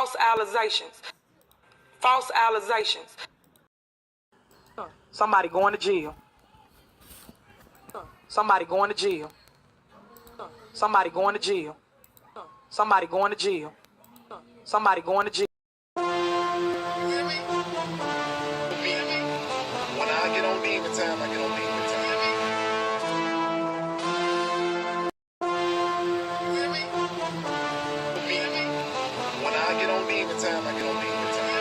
false allegations, false allegations. Somebody going to jail. Somebody going to jail. Somebody going to jail. Somebody going to jail. Somebody going to jail. When I get on demon time, I get on demon time. When I get on demon time, I get on demon time.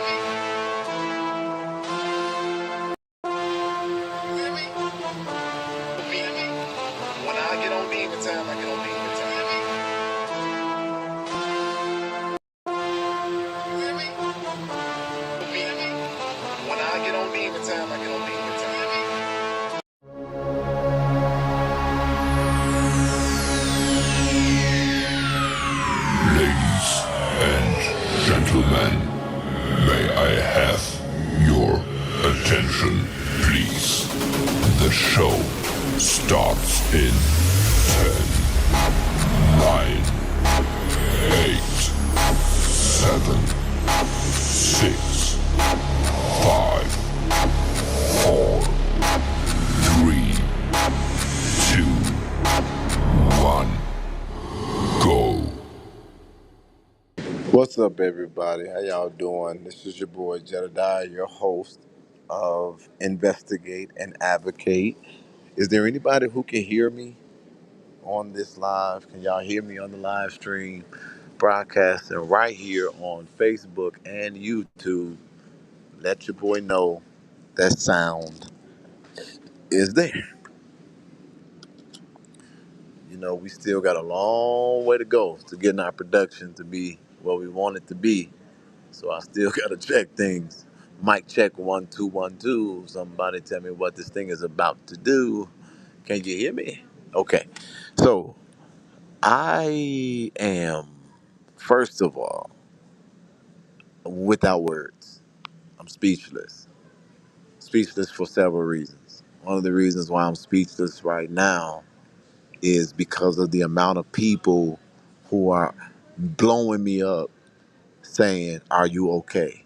When I get on demon time, I get on demon time. When I get on demon time, I get on demon time. Ladies and gentlemen, may I have your attention, please? The show starts in 10, 9, 8, 7, 6, 5, 4, 3, 2, 1, go. What's up, everybody? How y'all doing? This is your boy Jedediah, your host of Investigate and Advocate. Is there anybody who can hear me on this live? Can y'all hear me on the live stream broadcasting right here on Facebook and YouTube? Let your boy know that sound is there. You know, we still got a long way to go to getting our production to be what we want it to be. So I still gotta check things. Mic check 1 2 1 2. Somebody tell me what this thing is about to do. Can you hear me? Okay. So I am, first of all, without words. I'm speechless. Speechless for several reasons. One of the reasons why I'm speechless right now is because of the amount of people who are blowing me up saying, "Are you okay?"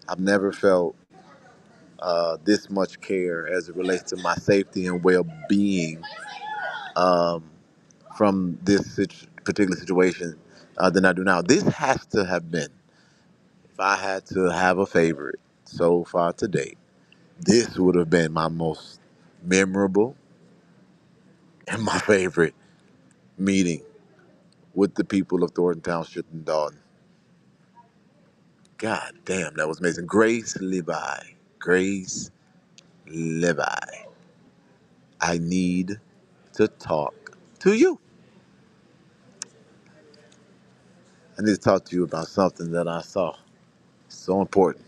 I've never felt this much care as it relates to my safety and well-being um, from this particular situation than I do now. This has to have been, if I had to have a favorite so far to date, this would have been my most memorable and my favorite meeting with the people of Thornton Township and Dalton. God damn, that was amazing. Grace Levi. Grace Levi. I need to talk to you. I need to talk to you about something that I saw. So important.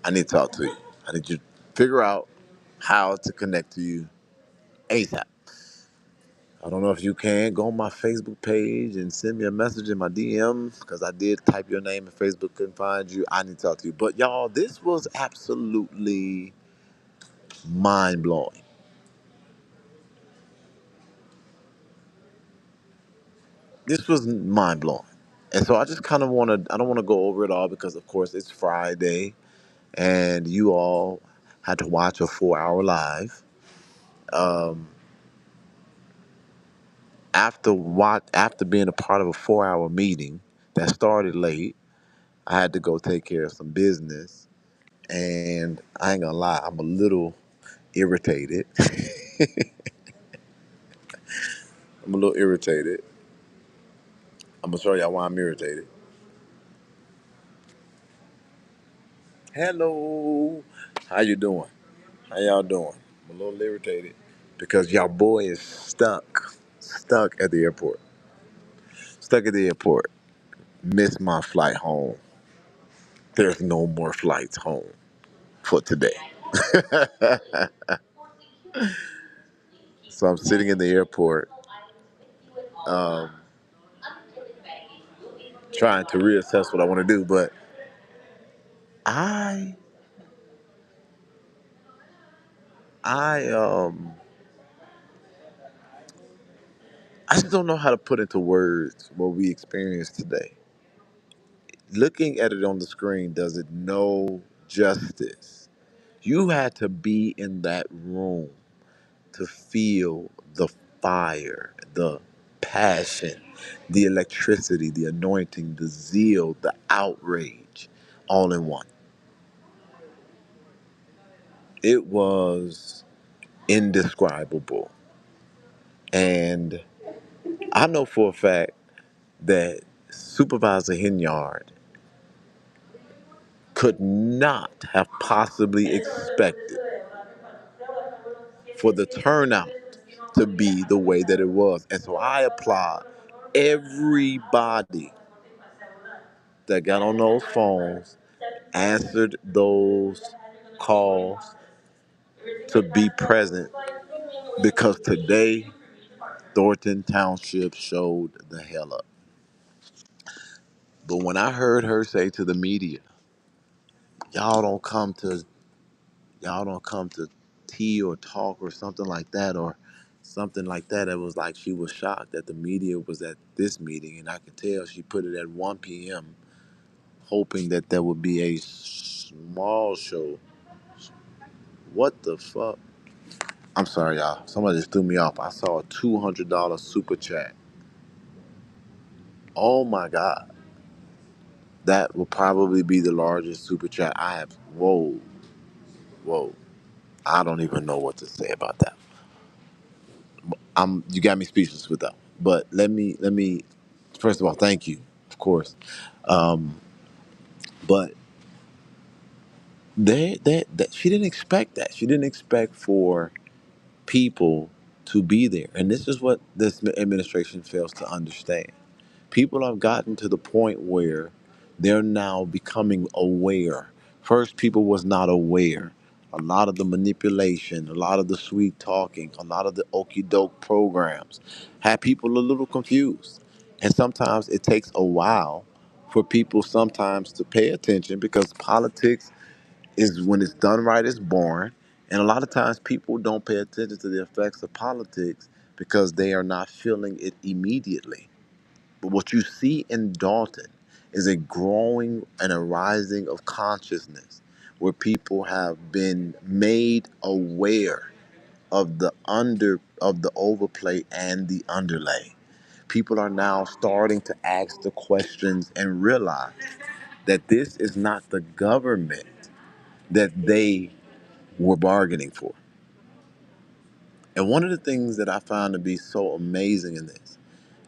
I need to talk to you. I need you to figure out how to connect to you ASAP. I don't know if you can go on my Facebook page and send me a message in my DM because I did type your name and Facebook couldn't find you. I need to talk to you. But y'all, this was absolutely mind blowing. This was mind blowing. And so I just kind of want to, I don't want to go over it all because, of course, it's Friday and you all had to watch a 4 hour live. Um, after being a part of a 4 hour meeting that started late, I had to go take care of some business, and I ain't gonna lie, I'm a little irritated. I'm a little irritated. I'm gonna show y'all why I'm irritated. Hello, how you doing? How y'all doing? I'm a little irritated because y'all boy is stuck at the airport. Stuck at the airport. Missed my flight home. There's no more flights home for today. So I'm sitting in the airport, um, trying to reassess what I want to do. But I, I, um, I just don't know how to put into words what we experienced today. looking at it on the screen does it no justice. You had to be in that room to feel the fire, the passion, the electricity, the anointing, the zeal, the outrage, all in one. It was indescribable. And I know for a fact that Supervisor Hinyard could not have possibly expected for the turnout to be the way that it was. And so I applaud everybody that got on those phones, answered those calls to be present, because today Thornton Township showed the hell up. But when I heard her say to the media, y'all don't come to y'all don't come to tea or talk or something like that, or something like that, it was like she was shocked that the media was at this meeting, and I could tell she put it at 1 p.m. hoping that there would be a small show. What the fuck? I'm sorry, y'all. Somebody just threw me off. I saw a $200 super chat. Oh my God. That will probably be the largest super chat I have. Whoa, whoa. I don't even know what to say about that. You got me speechless with that. But let me first of all, thank you, of course. Um, but she didn't expect that. She didn't expect for people to be there. And this is what this administration fails to understand. People have gotten to the point where they're now becoming aware. First, people was not aware. A lot of the manipulation, a lot of the sweet talking, a lot of the okey doke programs had people a little confused. And sometimes it takes a while for people sometimes to pay attention, because politics is, when it's done right, it's boring. And a lot of times people don't pay attention to the effects of politics because they are not feeling it immediately. But what you see in Dalton is a growing and a rising of consciousness, where people have been made aware of the overplay and the underlay. People are now starting to ask the questions and realize that this is not the government that they were bargaining for. And one of the things that I found to be so amazing in this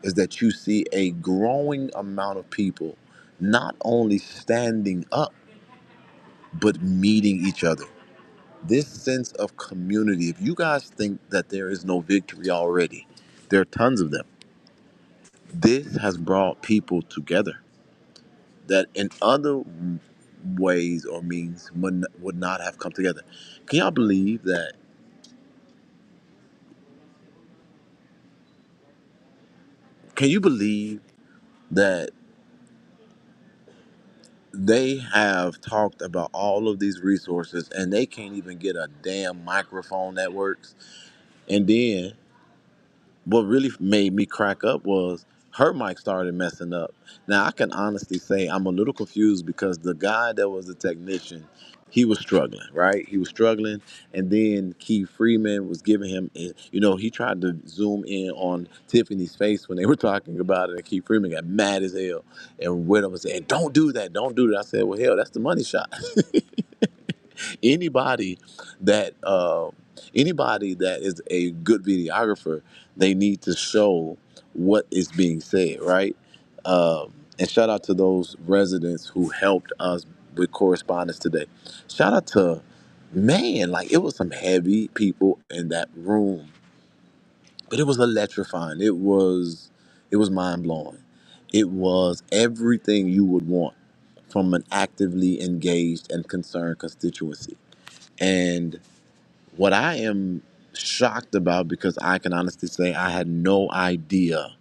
is that you see a growing amount of people not only standing up, but meeting each other. This sense of community, if you guys think that there is no victory already, there are tons of them. This has brought people together that in other ways or means would not have come together. Can y'all believe that? Can you believe that they have talked about all of these resources and they can't even get a damn microphone that works? And then what really made me crack up was her mic started messing up. Now I can honestly say I'm a little confused, because the guy that was the technician, he was struggling, right? He was struggling, and then Keith Freeman was giving him, he tried to zoom in on Tiffany's face when they were talking about it, and Keith Freeman got mad as hell and went up and said, "Don't do that, don't do that." I said, "Well, hell, that's the money shot." anybody that uh, Anybody that is a good videographer, they need to show what is being said, right? And shout out to those residents who helped us with correspondence today. Shout out to, man, like, it was some heavy people in that room, but it was electrifying. It was mind blowing. It was everything you would want from an actively engaged and concerned constituency. And what I am shocked about, because I can honestly say I had no idea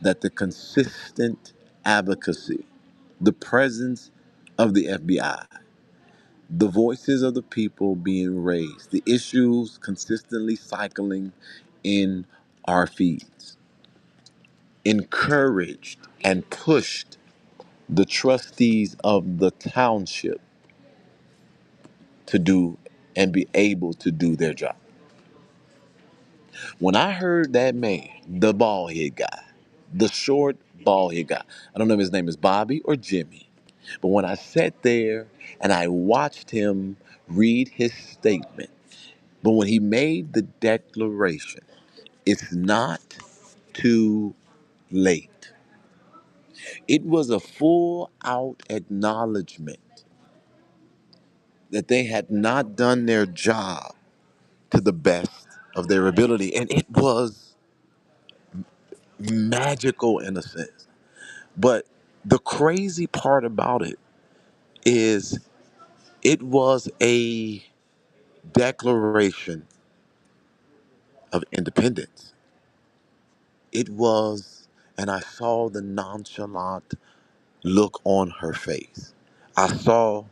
that the consistent advocacy, the presence of the FBI, the voices of the people being raised, the issues consistently cycling in our feeds, encouraged and pushed the trustees of the township to do and be able to do their job. When I heard that man, the bald head guy, the short bald head guy, I don't know if his name is Bobby or Jimmy, but when I sat there and I watched him read his statement, but when he made the declaration, it's not too late. It was a full out acknowledgement that they had not done their job to the best of their ability. And it was magical in a sense. But the crazy part about it is it was a declaration of independence. It was, and I saw the nonchalant look on her face. I saw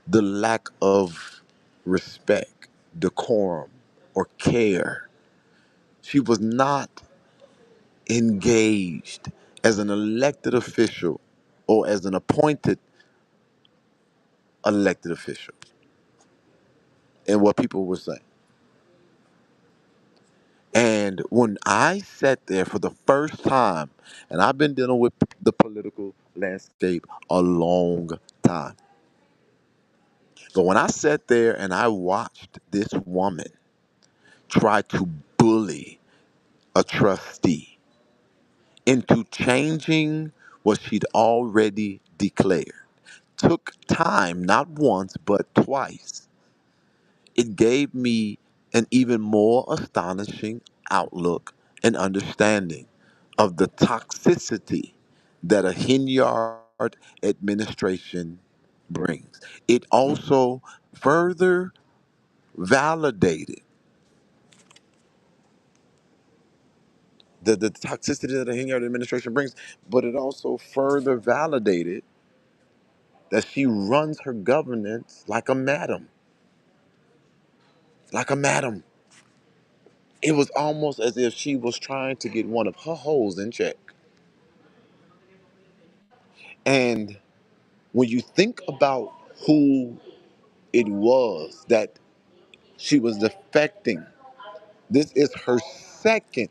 the lack of respect, decorum, or care. She was not engaged as an elected official or as an appointed elected official in what people were saying. And when I sat there for the first time, and I've been dealing with the political landscape a long time, but when I sat there and I watched this woman try to bully a trustee into changing what she'd already declared, took time, not once, but twice. It gave me an even more astonishing outlook and understanding of the toxicity that a Hinyard administration brings. It also further validated the toxicity that the Hinyard administration brings, but it also further validated that she runs her governance like a madam, like a madam. It was almost as if she was trying to get one of her holes in check. And when you think about who it was that she was defecting, this is her second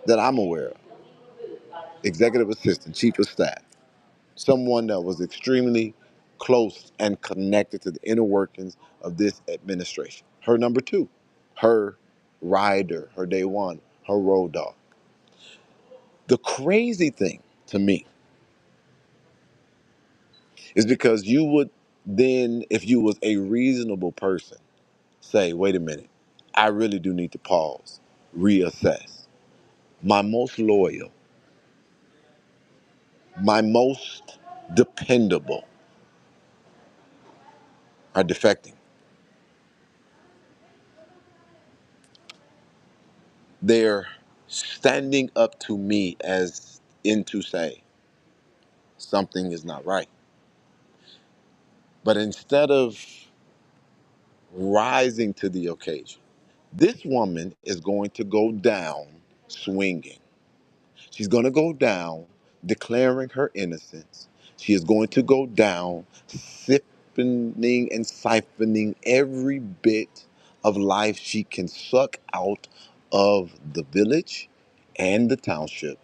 that I'm aware of executive assistant, chief of staff, someone that was extremely close and connected to the inner workings of this administration. Her number two, her rider, her day one, her road dog. The crazy thing to me is because you would then, if you was a reasonable person, say, wait a minute, I really do need to pause, reassess. My most loyal, my most dependable are defecting. They're standing up to me as in to say something is not right. But instead of rising to the occasion, this woman is going to go down swinging. She's going to go down declaring her innocence. She is going to go down sipping and siphoning every bit of life she can suck out of the village and the township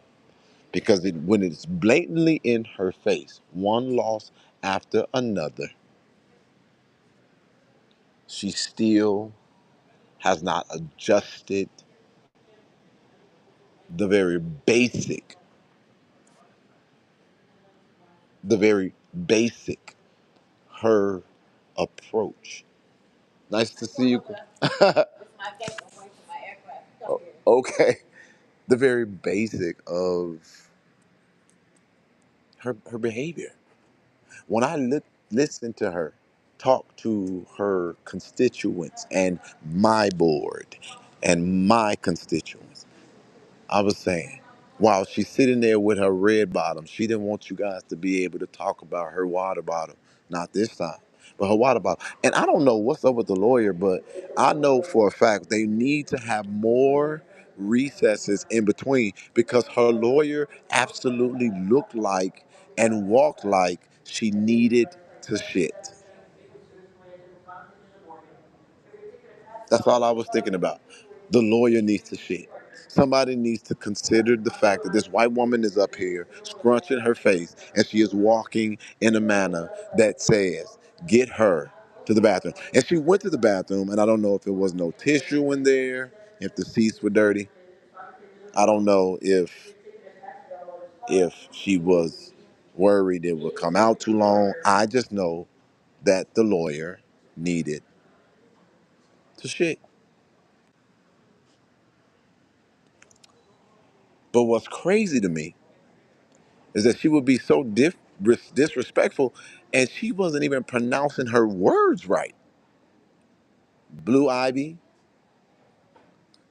because when it's blatantly in her face, one loss after another, she still has not adjusted the very basic, the very basic her approach. Nice to see you. Okay. The very basic of her behavior. When I listen to her talk to her constituents and my board and my constituents, I was saying, while she's sitting there with her red bottom, she didn't want you guys to be able to talk about her water bottle. Not this time, but her water bottle. And I don't know what's up with the lawyer, but I know for a fact they need to have more recesses in between because her lawyer absolutely looked like and walked like she needed to shit. That's all I was thinking about. The lawyer needs to shit. Somebody needs to consider the fact that this white woman is up here scrunching her face and she is walking in a manner that says, get her to the bathroom. And she went to the bathroom, and I don't know if it was no tissue in there, if the seats were dirty. I don't know if she was worried it would come out too long. I just know that the lawyer needed to shit. But what's crazy to me is that she would be so disrespectful and she wasn't even pronouncing her words right. Blue Ivy,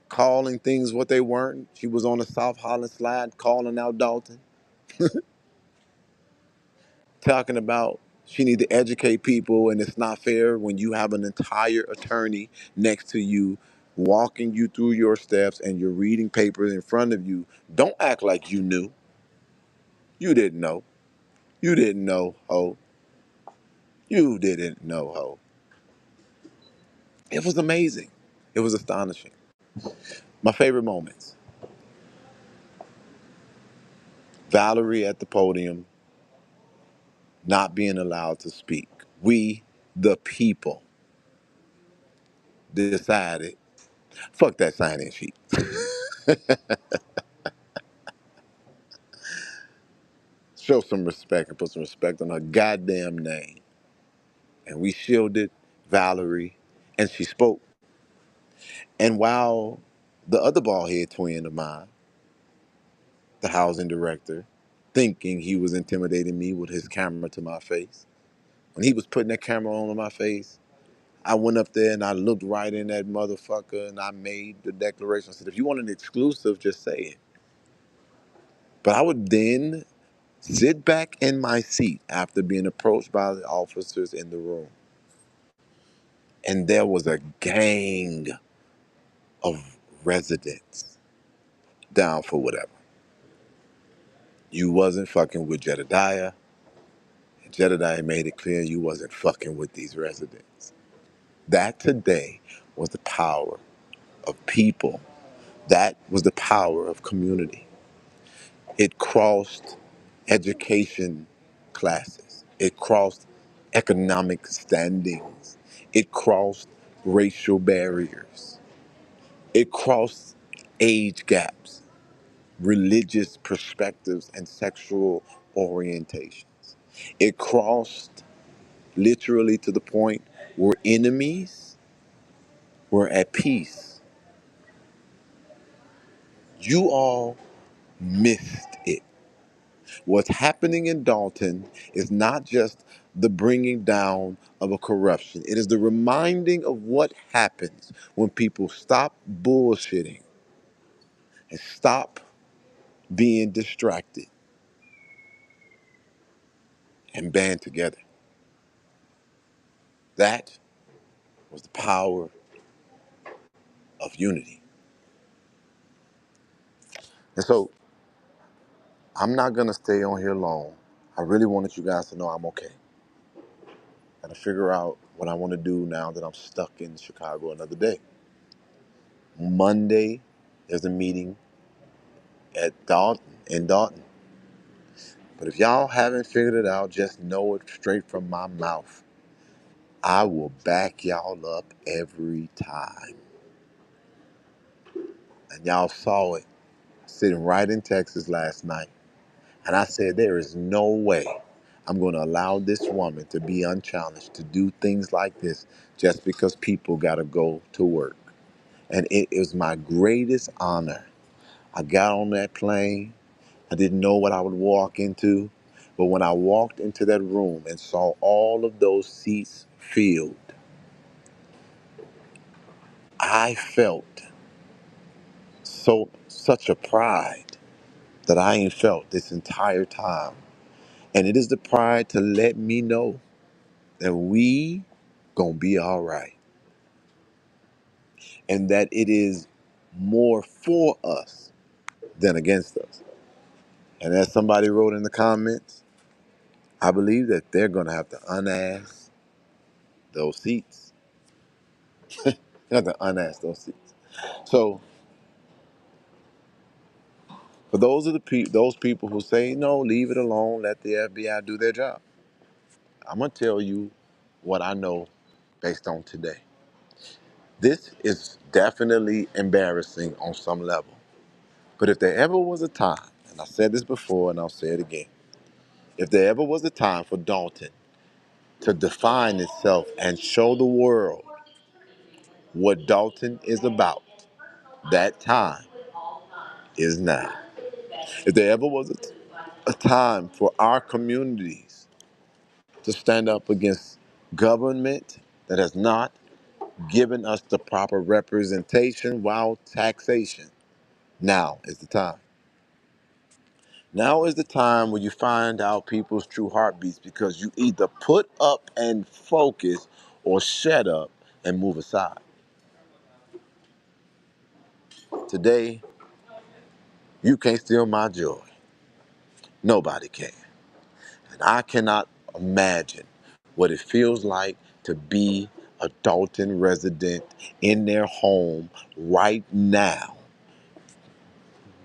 calling things what they weren't. She was on the South Holland slide calling out Dalton, talking about she need to educate people and it's not fair when you have an entire attorney next to you walking you through your steps and you're reading papers in front of you. Don't act like you knew. You didn't know. You didn't know, ho. You didn't know, ho. It was amazing. It was astonishing. My favorite moments. Valerie at the podium, not being allowed to speak. We, the people, decided, fuck that sign-in sheet. Show some respect and put some respect on her goddamn name. And we shielded Valerie, and she spoke. And while the other bald head twin of mine, the housing director, thinking he was intimidating me with his camera to my face, when he was putting that camera on my face, I went up there and I looked right in that motherfucker and I made the declaration. I said, if you want an exclusive, just say it. But I would then sit back in my seat after being approached by the officers in the room. And there was a gang of residents down for whatever. You wasn't fucking with Jedediah. And Jedediah made it clear you wasn't fucking with these residents. That today was the power of people. That was the power of community. It crossed education classes. It crossed economic standings. It crossed racial barriers. It crossed age gaps, religious perspectives, and sexual orientations. It crossed literally to the point where enemies were at peace. You all missed it. What's happening in Dalton is not just the bringing down of a corruption. It is the reminding of what happens when people stop bullshitting and stop being distracted and band together. That was the power of unity. And so I'm not going to stay on here long. I really wanted you guys to know I'm okay. Got to figure out what I want to do now that I'm stuck in Chicago another day. Monday, there's a meeting at Dalton. But if y'all haven't figured it out, just know it straight from my mouth. I will back y'all up every time. And y'all saw it sitting right in Texas last night. And I said, there is no way I'm going to allow this woman to be unchallenged to do things like this just because people got to go to work. And it is my greatest honor. I got on that plane. I didn't know what I would walk into. But when I walked into that room and saw all of those seats filled, I felt such a pride that I ain't felt this entire time. And it is the pride to let me know that we gonna be all right. And that it is more for us than against us. And as somebody wrote in the comments, I believe that they're going to have to unass those seats. They have to unass those seats. So for those of those people who say no, leave it alone, let the FBI do their job, I'm gonna tell you what I know based on today. This is definitely embarrassing on some level. But if there ever was a time, and I said this before and I'll say it again, if there ever was a time for Dalton to define itself and show the world what Dalton is about, that time is now. If there ever was a time for our communities to stand up against government that has not given us the proper representation while taxation, now is the time. Now is the time where you find out people's true heartbeats because you either put up and focus or shut up and move aside. Today, you can't steal my joy. Nobody can. And I cannot imagine what it feels like to be a Dalton resident in their home right now,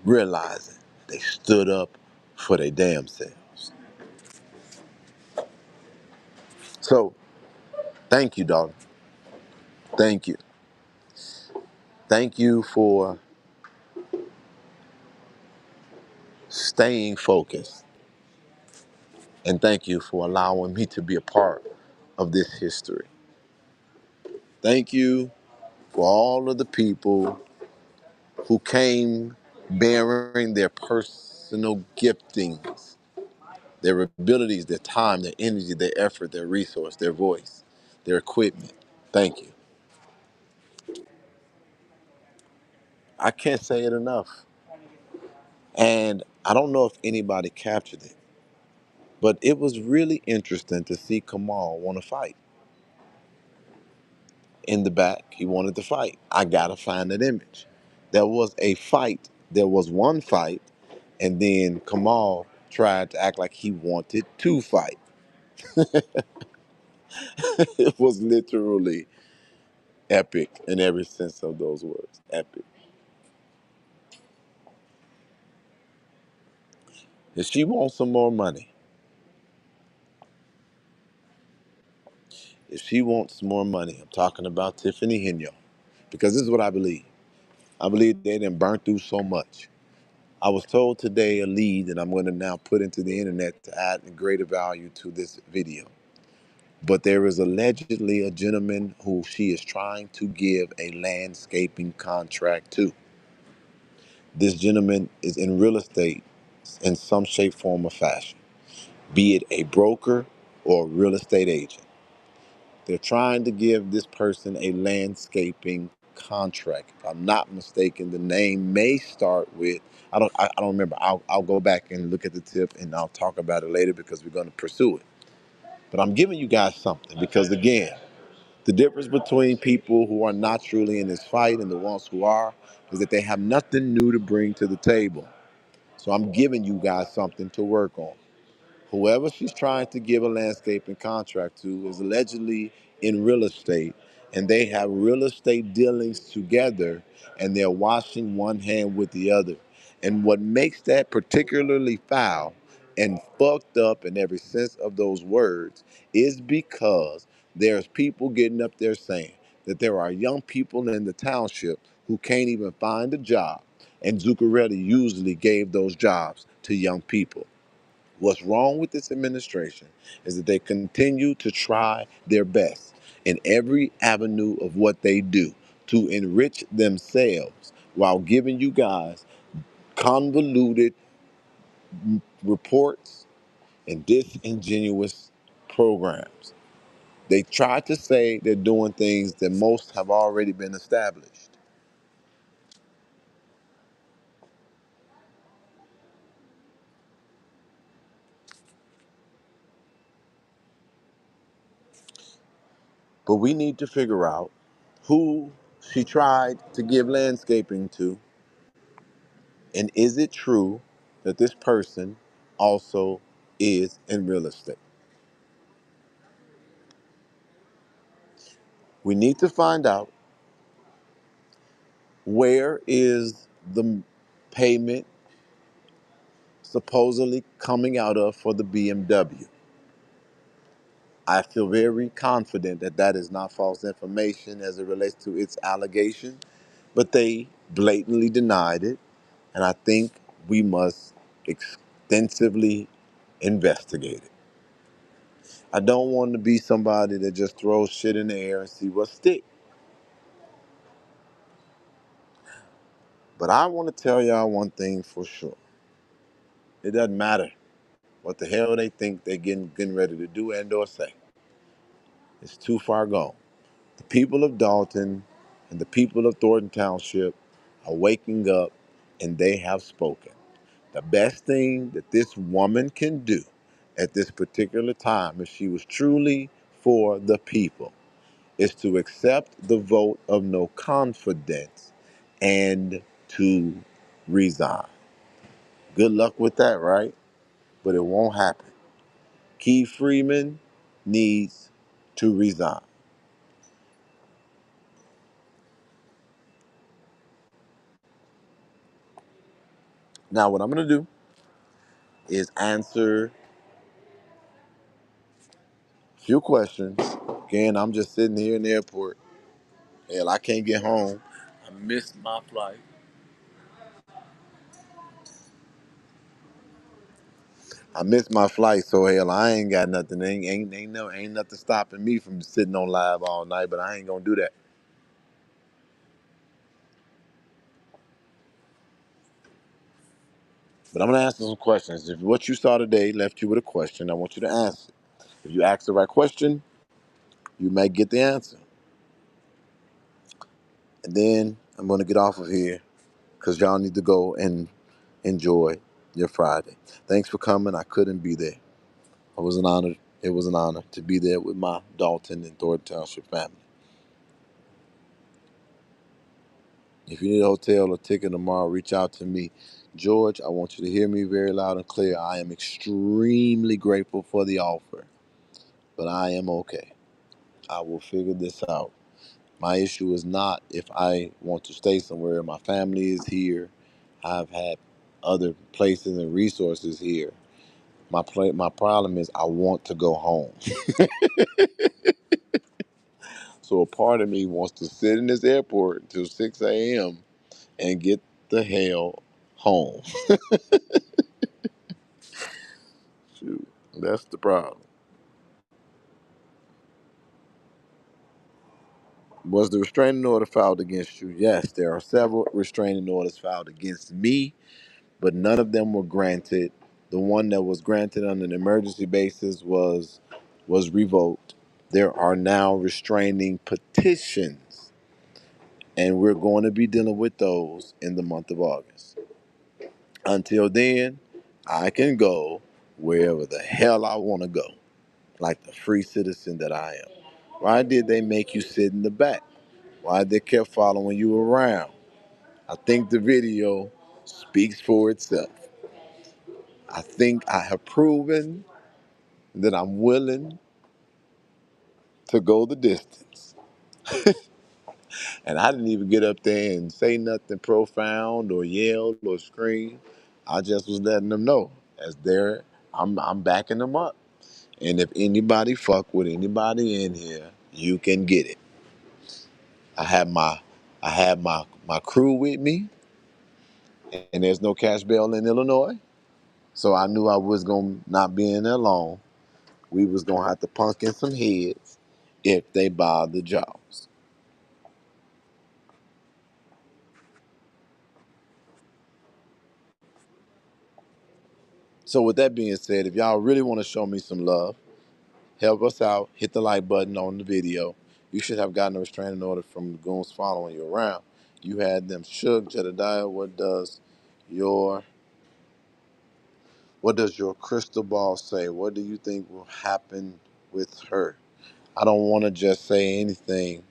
realizing they stood up for their damn selves. So, thank you, Dalton. Thank you. Thank you for staying focused. And thank you for allowing me to be a part of this history. Thank you for all of the people who came bearing their personal giftings, their abilities, their time, their energy, their effort, their resource, their voice, their equipment. Thank you. I can't say it enough. And I don't know if anybody captured it, but it was really interesting to see Kamal want to fight. In the back, he wanted to fight. I gotta find that image. There was a fight. There was one fight, and then Kamal tried to act like he wanted to fight. It was literally epic in every sense of those words. Epic. If she wants some more money, if she wants more money, I'm talking about Tiffany Henyo, because this is what I believe. I believe they done burnt through so much. I was told today a lead that I'm going to now put into the internet to add greater value to this video. But there is allegedly a gentleman who she is trying to give a landscaping contract to. This gentleman is in real estate in some shape, form, or fashion, be it a broker or a real estate agent. They're trying to give this person a landscaping contract. If I'm not mistaken, the name may start with, I don't remember. I'll go back and look at the tip and I'll talk about it later because we're going to pursue it. But I'm giving you guys something because again, the difference between people who are not truly in this fight and the ones who are is that they have nothing new to bring to the table. So I'm giving you guys something to work on. Whoever she's trying to give a landscaping contract to is allegedly in real estate, and they have real estate dealings together, and they're washing one hand with the other. And what makes that particularly foul and fucked up in every sense of those words is because there's people getting up there saying that there are young people in the township who can't even find a job, and Zuccarelli usually gave those jobs to young people. What's wrong with this administration is that they continue to try their best in every avenue of what they do to enrich themselves while giving you guys convoluted reports and disingenuous programs. They try to say they're doing things that most have already been established. But we need to figure out who she tried to give landscaping to? And is it true that this person also is in real estate? We need to find out, where is the payment supposedly coming out of for the BMW. I feel very confident that that is not false information as it relates to its allegation, but they blatantly denied it, and I think we must extensively investigate it. I don't want to be somebody that just throws shit in the air and see what sticks. But I want to tell y'all one thing for sure. It doesn't matter what the hell they think they're getting ready to do and or say. It's too far gone. The people of Dalton and the people of Thornton Township are waking up, and they have spoken. The best thing that this woman can do at this particular time, if she was truly for the people, is to accept the vote of no confidence and to resign. Good luck with that, right? But it won't happen. Keith Freeman needs to resign. Now, what I'm going to do is answer a few questions. Again, I'm just sitting here in the airport. Hell, I can't get home. I missed my flight. So hell, I ain't got nothing. Ain't nothing stopping me from sitting on live all night. But I ain't gonna do that. But I'm gonna answer some questions. If what you saw today left you with a question, I want you to answer. If you ask the right question, you may get the answer. And then I'm gonna get off of here because y'all need to go and enjoy your Friday. Thanks for coming. I couldn't be there. It was an honor. It was an honor to be there with my Dalton and Thornton Township family. If you need a hotel or ticket tomorrow, reach out to me. George, I want you to hear me very loud and clear. I am extremely grateful for the offer, but I am okay. I will figure this out. My issue is not if I want to stay somewhere. My family is here. I've had other places and resources here. My problem is I want to go home. So a part of me wants to sit in this airport until 6 a.m. and get the hell home. Shoot, that's the problem. Was the restraining order filed against you? Yes, there are several restraining orders filed against me, but none of them were granted. The one that was granted on an emergency basis was revoked. There are now restraining petitions, and we're going to be dealing with those in the month of August. Until then, I can go wherever the hell I want to go, like the free citizen that I am. Why did they make you sit in the back? Why they kept following you around? I think the video speaks for itself. I think I have proven that I'm willing to go the distance. And I didn't even get up there and say nothing profound or yell or scream. I just was letting them know as they're I'm backing them up. And if anybody fuck with anybody in here, you can get it. I have my crew with me, and there's no cash bail in Illinois. So I knew I was gonna not be in there long. We was gonna have to punk in some heads if they buy the jobs. So with that being said, if y'all really want to show me some love, help us out, hit the like button on the video. You should have gotten a restraining order from the goons following you around. You had them shook. Jedediah, your what does your crystal ball say? What do you think will happen with her? I don't want to just say anything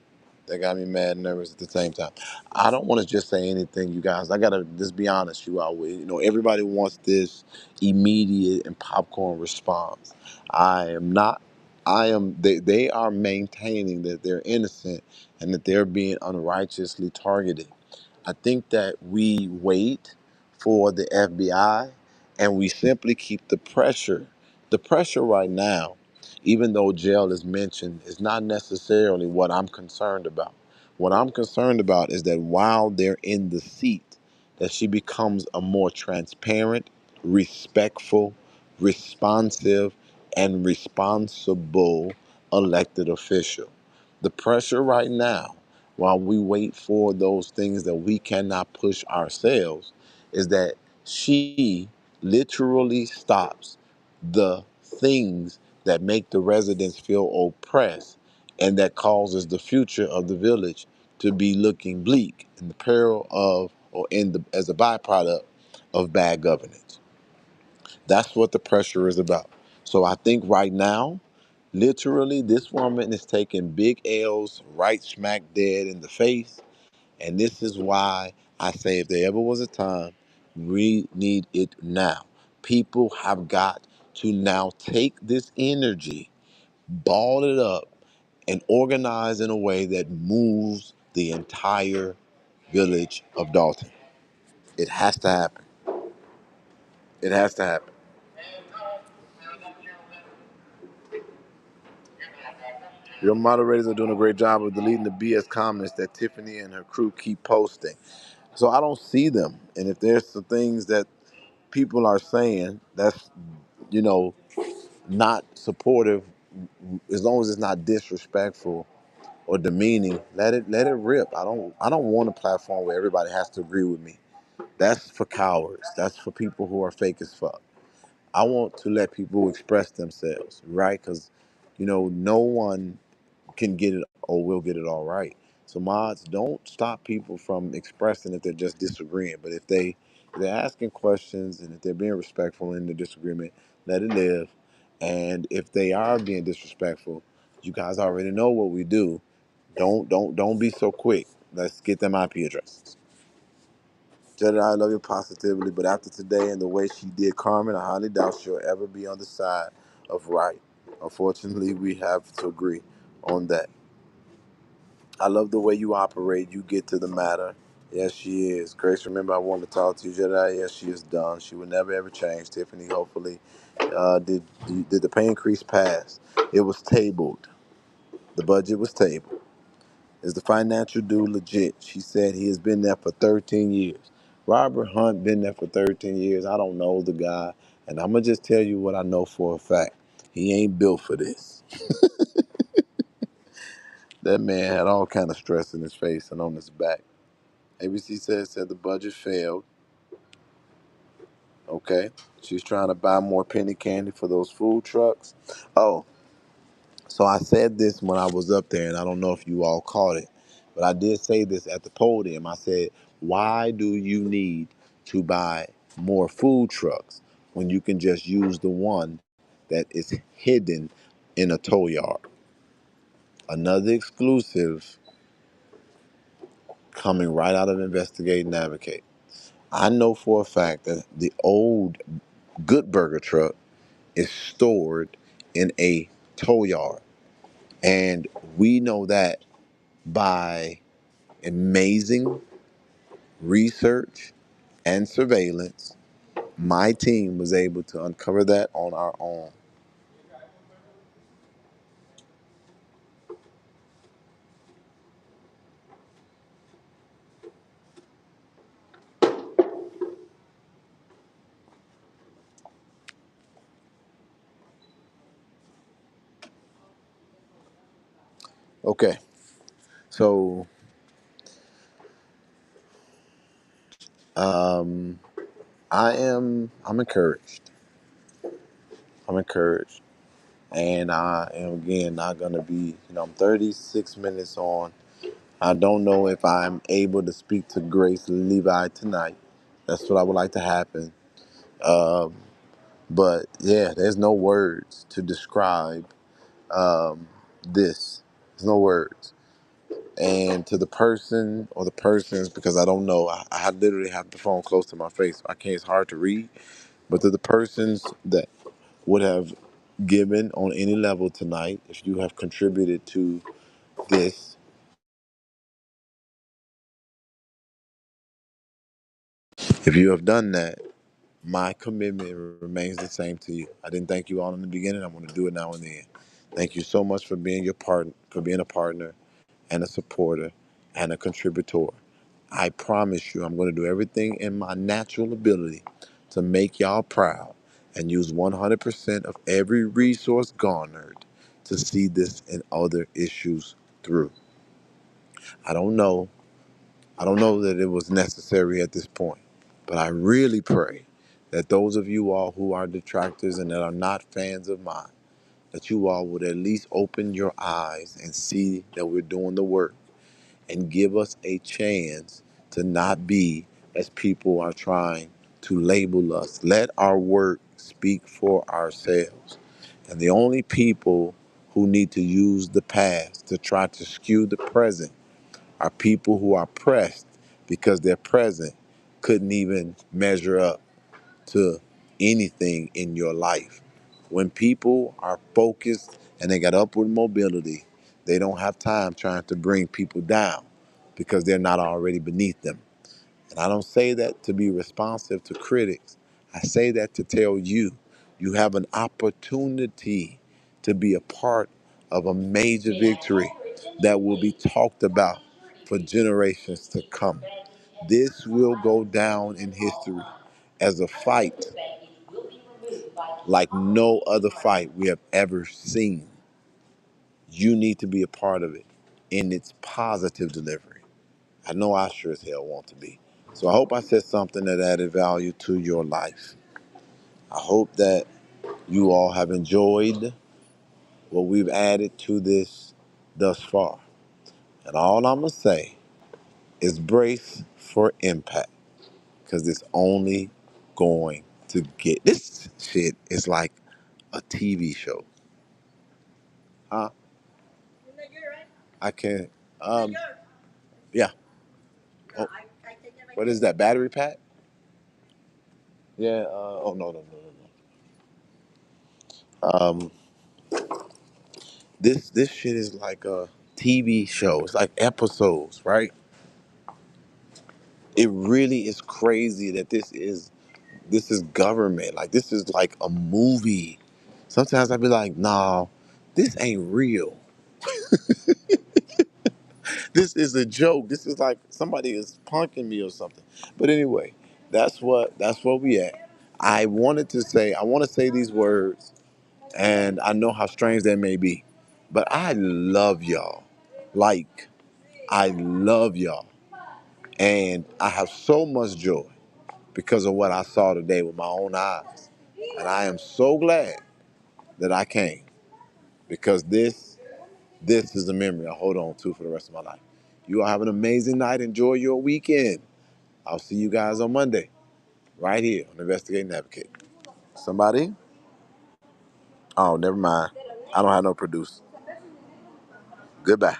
That got me mad and nervous at the same time. I don't want to just say anything, you guys. I gotta just be honest, you all. Everybody wants this immediate and popcorn response. I am not. I am. They are maintaining that they're innocent and that they're being unrighteously targeted. I think that we wait for the FBI and we simply keep the pressure. The pressure right now, even though jail is mentioned, is not necessarily what I'm concerned about. What I'm concerned about is that while they're in the seat, that she becomes a more transparent, respectful, responsive, and responsible elected official. The pressure right now, while we wait for those things that we cannot push ourselves, is that she literally stops the things that make the residents feel oppressed and that causes the future of the village to be looking bleak in the peril of or in the as a byproduct of bad governance. That's what the pressure is about. So I think right now, literally, this woman is taking big L's right smack dead in the face. And this is why I say if there ever was a time, we need it now. People have got to now take this energy, ball it up, and organize in a way that moves the entire village of Dalton. It has to happen. It has to happen. Your moderators are doing a great job of deleting the BS comments that Tiffany and her crew keep posting. So I don't see them. And if there's some things that people are saying that's, you know, not supportive, as long as it's not disrespectful or demeaning, let it rip. I don't want a platform where everybody has to agree with me. That's for cowards. That's for people who are fake as fuck. I want to let people express themselves, right? Because, no one can get it or will get it all right. So mods, don't stop people from expressing if they're just disagreeing. But if they're asking questions and if they're being respectful in the disagreement, let it live. And if they are being disrespectful, you guys already know what we do. Don't be so quick. Let's get them IP addresses. Jedi, I love you positively, but after today and the way she did Carmen, I highly doubt she'll ever be on the side of right. Unfortunately, we have to agree on that. I love the way you operate. You get to the matter. Yes, she is. Grace, remember I wanted to talk to you, Jedi. Yes, she is done. She will never ever change. Tiffany, hopefully, did the pay increase pass? It was tabled. The budget was tabled. Is the financial dude legit? She said he has been there for 13 years. Robert Hunt been there for 13 years. I don't know the guy, and I'm gonna just tell you what I know for a fact. He ain't built for this. That man had all kind of stress in his face and on his back. ABC said the budget failed. Okay. She's trying to buy more penny candy for those food trucks. Oh, so I said this when I was up there, and I don't know if you all caught it, but I did say this at the podium. I said, why do you need to buy more food trucks when you can just use the one that is hidden in a tow yard? Another exclusive coming right out of Investigate and Advocate. I know for a fact that the old Good Burger truck is stored in a tow yard. And we know that by amazing research and surveillance, my team was able to uncover that on our own. Okay, so I'm encouraged. I'm encouraged. And I am again not gonna be, I'm 36 minutes on. I don't know if I'm able to speak to Grace Levi tonight. That's what I would like to happen. Um, but yeah, there's no words to describe this. There's no words. And to the person or the persons, because I don't know, I literally have the phone close to my face. I can't. It's hard to read. But to the persons that would have given on any level tonight, if you have contributed to this, if you have done that, my commitment remains the same to you. I didn't thank you all in the beginning. I'm going to do it now and then. Thank you so much for being your partner, for being a partner and a supporter and a contributor. I promise you, I'm going to do everything in my natural ability to make y'all proud and use 100% of every resource garnered to see this and other issues through. I don't know. I don't know that it was necessary at this point, but I really pray that those of you all who are detractors and that are not fans of mine, that you all would at least open your eyes and see that we're doing the work and give us a chance to not be as people are trying to label us. Let our work speak for ourselves. And the only people who need to use the past to try to skew the present are people who are pressed because their present couldn't even measure up to anything in your life. When people are focused and they got upward mobility, they don't have time trying to bring people down because they're not already beneath them. And I don't say that to be responsive to critics. I say that to tell you, you have an opportunity to be a part of a major victory that will be talked about for generations to come. This will go down in history as a fight like no other fight we have ever seen. You need to be a part of it in its positive delivery. I know I sure as hell want to be. So I hope I said something that added value to your life. I hope that you all have enjoyed what we've added to this thus far. And all I'm going to say is brace for impact because it's only going to get. This shit is like a TV show. Huh? I can't. Yeah. Oh, what is that? Battery pack? Yeah. Oh no, no, no, no, no. This shit is like a TV show. It's like episodes, right? It really is crazy that this is government. Like this is like a movie. Sometimes I'd be like, nah, this ain't real. This is a joke. This is like somebody is punking me or something. But anyway, that's what we at. I want to say these words, and I know how strange that may be, but I love y'all. Like, I love y'all. And I have so much joy because of what I saw today with my own eyes. And I am so glad that I came because this is a memory I hold on to for the rest of my life. You all have an amazing night. Enjoy your weekend. I'll see you guys on Monday, right here on Investigate and Advocate. Somebody? Oh, never mind. I don't have no producer. Goodbye.